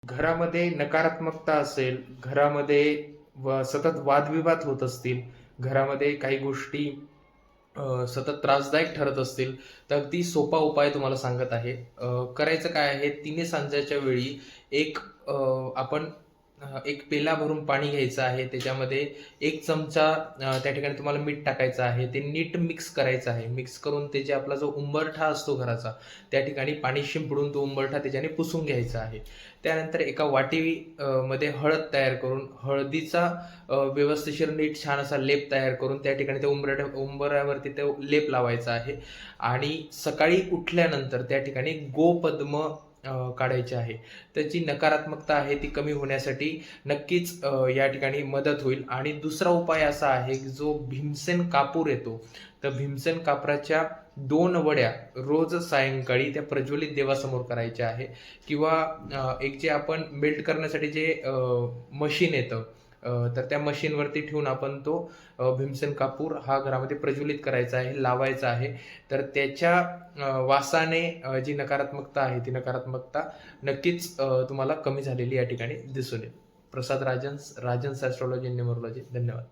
घरामध्ये नकारात्मकता असेल, घरामध्ये सतत वादविवाद होत असतील, घरामध्ये काही गोष्टी सतत त्रासदायक ठरत असतील, तर अगदी सोपा उपाय तुम्हाला सांगत आहे. करायचं काय आहे, तिन्ही सांजेच्या वेळी एक अ, आपण एक पेला भरून पाणी घ्यायचं आहे. त्याच्यामध्ये 1 चमचा त्या ठिकाणी तुम्हाला मीठ टाकायचं आहे. ते नीट मिक्स करायचं आहे. मिक्स करून ते जे आपला जो उंबरठा असतो घराचा, त्या ठिकाणी पाणी शिंपडून तो उंबरठा त्याच्याने पुसून घ्यायचा आहे. त्यानंतर एका वाटी मध्ये हळद तयार करून हळदीचा व्यवस्थिशीर नीट छान असा लेप तयार करून त्या ठिकाणी त्या उंबऱ्यावरती तो लेप लावायचा आहे आणि सकाळी उठल्यानंतर त्या ठिकाणी गोपद्म काढायचे आहे. त्याची नकारात्मकता आहे ती कमी होण्यासाठी नक्कीच या ठिकाणी मदत होईल. आणि दुसरा उपाय असा आहे की जो भीमसेन कापूर येतो, तर भीमसेन कापराच्या 2 वड्या रोज सायंकाळी त्या प्रज्वलित देवासमोर करायच्या आहे. किंवा एक जे आपण मेल्ट करण्यासाठी जे मशीन येतं, तर त्या मशीनवरती ठेवून आपण तो भीमसेन कापूर हा घरामध्ये प्रज्वलित करायचा आहे, लावायचा आहे. तर त्याच्या वासाने जी नकारात्मकता आहे, ती नकारात्मकता नक्कीच तुम्हाला कमी झालेली या ठिकाणी दिसून येईल. प्रसाद राजन्स, राजन्स ॲस्ट्रॉलॉजी अँड न्यूमरोलॉजी. धन्यवाद.